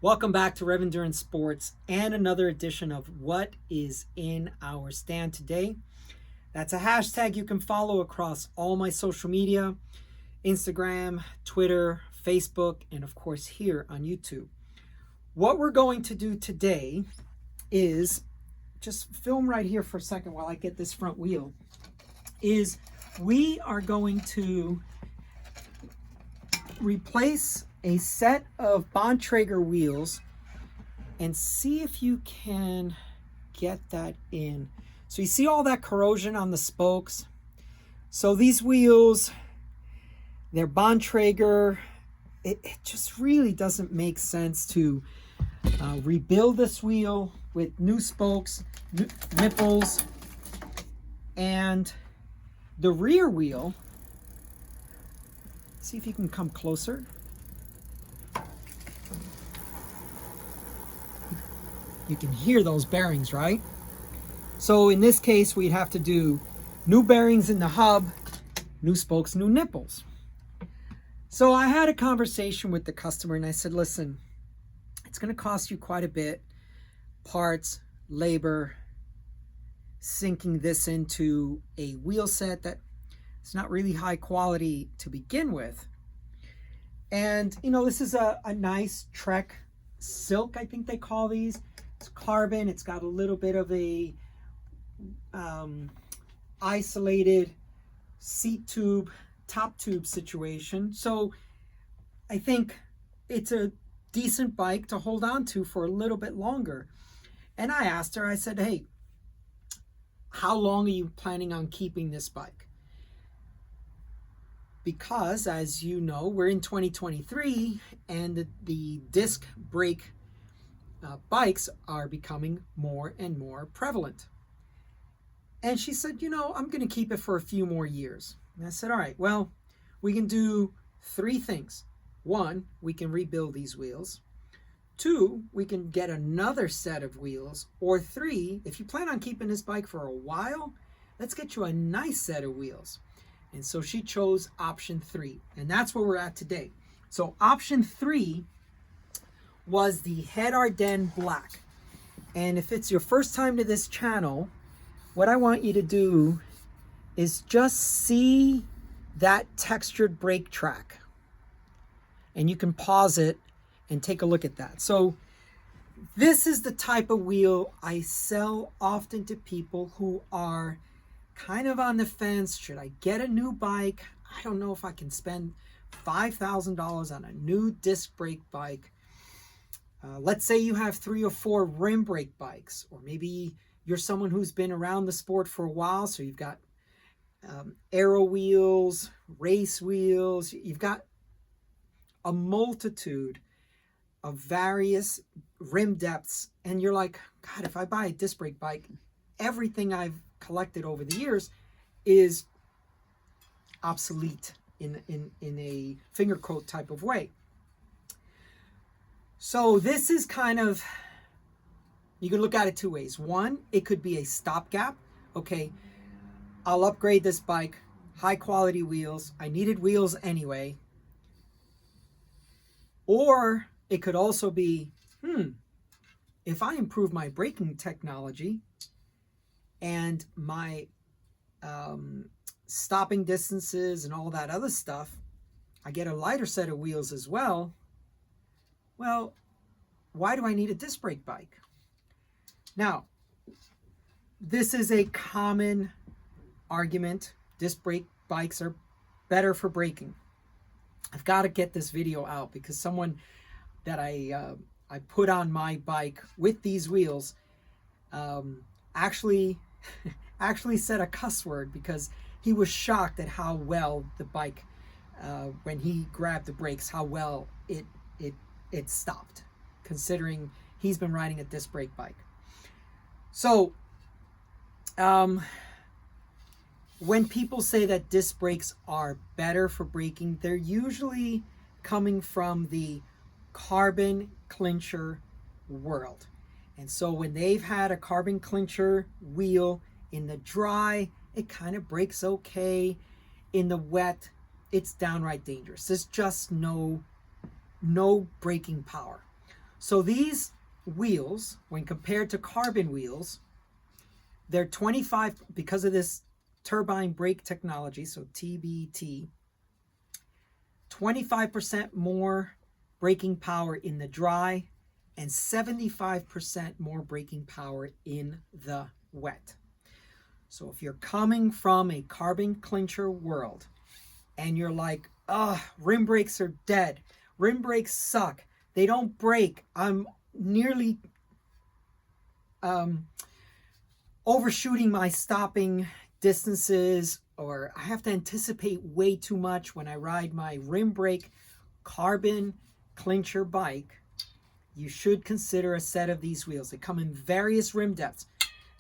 Welcome back to Rev Endurance Sports and another edition of What is in Our Stand today. That's a hashtag you can follow across all my social media, Instagram, Twitter, Facebook, and of course here on YouTube. What we're going to do today is just film right here for a second while I get this front wheel. Is we are going to replace a set of Bontrager wheels and see if you can get that in. So you see all that corrosion on the spokes. So these wheels, they're Bontrager. It just really doesn't make sense to rebuild this wheel with new spokes, new nipples, and the rear wheel. See if you can come closer. You can hear those bearings, right? So in this case, we'd have to do new bearings in the hub, new spokes, new nipples. So I had a conversation with the customer and I said, listen, it's going to cost you quite a bit. Parts, labor, sinking this into a wheel set that it's not really high quality to begin with. And, you know, this is a nice Trek silk, I think they call these. It's carbon. It's got a little bit of a isolated seat tube, top tube situation. So I think it's a decent bike to hold on to for a little bit longer. And I asked her, I said, hey, how long are you planning on keeping this bike? Because as you know, we're in 2023 and the disc brake bikes are becoming more and more prevalent. And she said, you know, I'm going to keep it for a few more years. And I said, all right, well, we can do three things. One, we can rebuild these wheels. Two, we can get another set of wheels. Or three, if you plan on keeping this bike for a while, let's get you a nice set of wheels. And so she chose option three. And that's where we're at today. So option three was the HED Ardennes Black. And if it's your first time to this channel, what I want you to do is just see that textured brake track. And you can pause it and take a look at that. So this is the type of wheel I sell often to people who are kind of on the fence. Should I get a new bike? I don't know if I can spend $5,000 on a new disc brake bike. Let's say you have 3 or 4 rim brake bikes, or maybe you're someone who's been around the sport for a while, so you've got aero wheels, race wheels, you've got a multitude of various rim depths, and you're like, God, if I buy a disc brake bike, everything I've collected over the years is obsolete in a finger quote type of way. So this is kind of, you can look at it two ways. One, it could be a stopgap. Okay, I'll upgrade this bike, high quality wheels. I needed wheels anyway. Or it could also be, if I improve my braking technology and my stopping distances and all that other stuff, I get a lighter set of wheels as well. Well, why do I need a disc brake bike? Now, this is a common argument. Disc brake bikes are better for braking. I've got to get this video out because someone that I put on my bike with these wheels actually said a cuss word because he was shocked at how well the bike, when he grabbed the brakes, how well it stopped, considering he's been riding a disc brake bike. So when people say that disc brakes are better for braking, they're usually coming from the carbon clincher world. And so when they've had a carbon clincher wheel in the dry, it kind of brakes okay. In the wet, it's downright dangerous. There's just no braking power. So these wheels, when compared to carbon wheels, they're 25, because of this turbine brake technology, so TBT, 25% more braking power in the dry and 75% more braking power in the wet. So if you're coming from a carbon clincher world and you're like, rim brakes are dead, rim brakes suck, they don't brake, I'm nearly overshooting my stopping distances, or I have to anticipate way too much when I ride my rim brake carbon clincher bike, you should consider a set of these wheels. They come in various rim depths.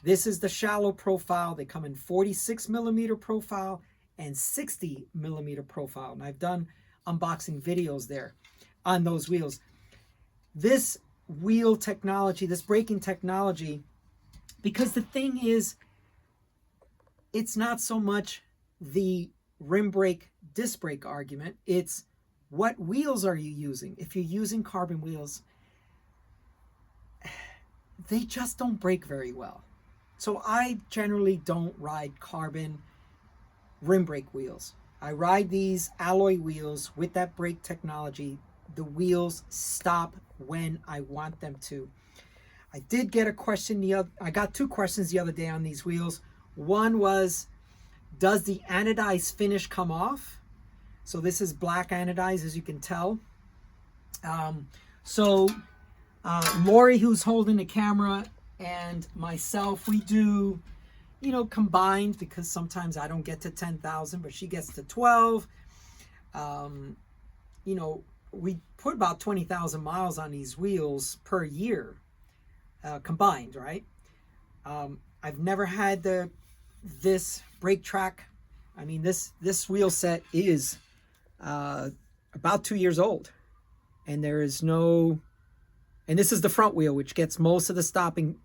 This is the shallow profile. They come in 46 millimeter profile and 60 millimeter profile. And I've done unboxing videos there on those wheels. This wheel technology, this braking technology, because the thing is, it's not so much the rim brake, disc brake argument. It's what wheels are you using? If you're using carbon wheels, they just don't brake very well. So I generally don't ride carbon rim brake wheels. I ride these alloy wheels with that brake technology. The wheels stop when I want them to. I did get a question I got two questions the other day on these wheels. One was, does the anodized finish come off? So this is black anodized, as you can tell. Lori, who's holding the camera, and myself, we do, combined, because sometimes I don't get to 10,000, but she gets to 12. We put about 20,000 miles on these wheels per year, combined, right? I've never had this brake track. I mean, this wheel set is about 2 years old, and there is no, and this is the front wheel, which gets most of the stopping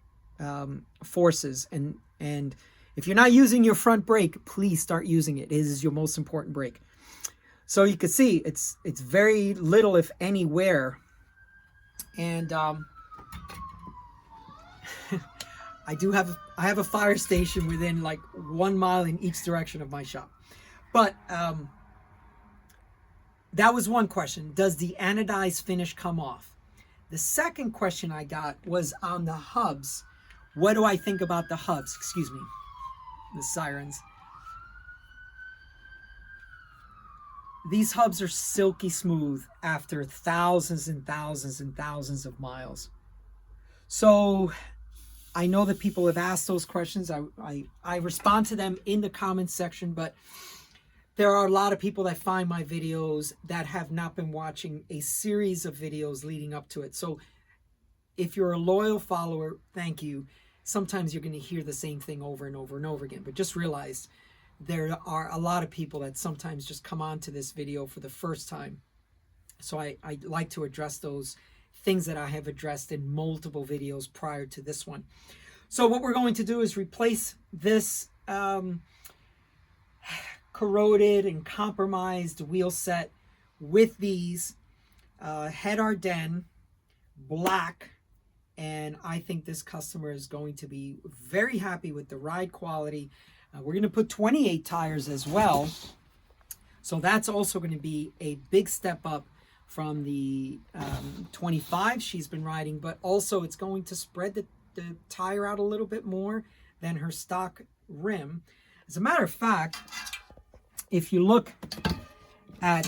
forces. And if you're not using your front brake, please start using it. It is your most important brake. So you can see it's very little, if any, wear. And I have a fire station within like 1 mile in each direction of my shop. But that was one question. Does the anodized finish come off? The second question I got was on the hubs. What do I think about the hubs? Excuse me, the sirens. These hubs are silky smooth after thousands and thousands and thousands of miles. So I know that people have asked those questions. I respond to them in the comments section, but there are a lot of people that find my videos that have not been watching a series of videos leading up to it. So if you're a loyal follower, thank you. Sometimes you're going to hear the same thing over and over and over again, but just realize there are a lot of people that sometimes just come on to this video for the first time. So I like to address those things that I have addressed in multiple videos prior to this one. So what we're going to do is replace this corroded and compromised wheel set with these HED Ardennes Black, and I think this customer is going to be very happy with the ride quality. We're going to put 28 tires as well, so that's also going to be a big step up from the 25 she's been riding, but also it's going to spread the tire out a little bit more than her stock rim. As a matter of fact, if you look at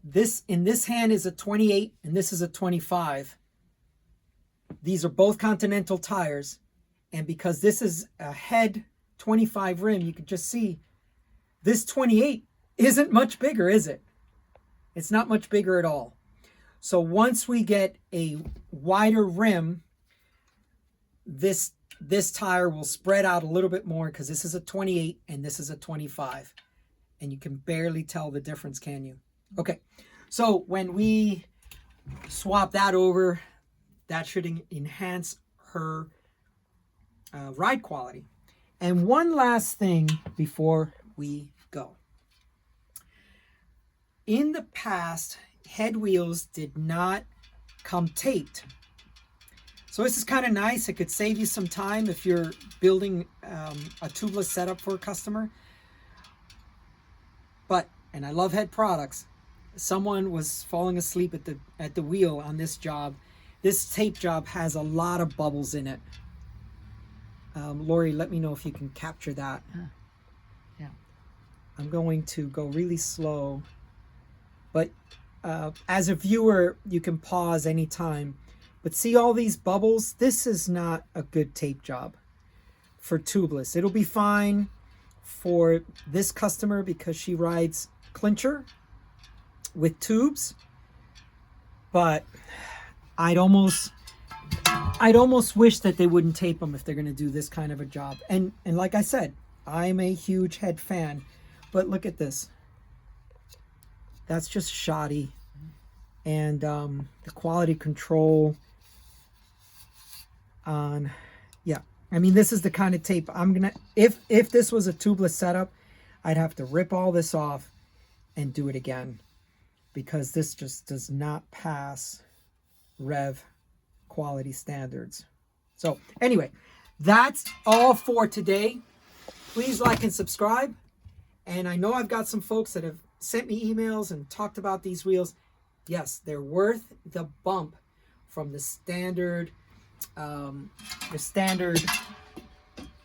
this, in this hand is a 28 and this is a 25. These are both Continental tires, and because this is a HED 25 rim, you can just see this 28 isn't much bigger, is it? It's not much bigger at all. So once we get a wider rim, this tire will spread out a little bit more, because this is a 28 and this is a 25. And you can barely tell the difference, can you? Okay, so when we swap that over, that should enhance her ride quality. And one last thing before we go. In the past, head wheels did not come taped. So this is kind of nice. It could save you some time if you're building a tubeless setup for a customer. But, and I love HED products, someone was falling asleep at the wheel on this job. This tape job has a lot of bubbles in it. Lori, let me know if you can capture that. Yeah. I'm going to go really slow. But as a viewer, you can pause anytime. But see all these bubbles? This is not a good tape job for tubeless. It'll be fine for this customer because she rides clincher with tubes. But I'd almost wish that they wouldn't tape them if they're going to do this kind of a job. And like I said, I'm a huge HED fan. But look at this. That's just shoddy. And the quality control on, yeah. I mean, this is the kind of tape I'm going to, if this was a tubeless setup, I'd have to rip all this off and do it again. Because this just does not pass Rev quality standards. So anyway, that's all for today. Please like and subscribe. And I know I've got some folks that have sent me emails and talked about these wheels. Yes, they're worth the bump from the standard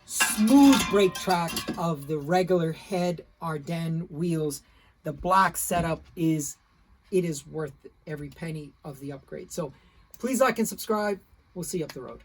smooth brake track of the regular HED Ardennes wheels. The black setup is worth every penny of the upgrade. So please like and subscribe. We'll see you up the road.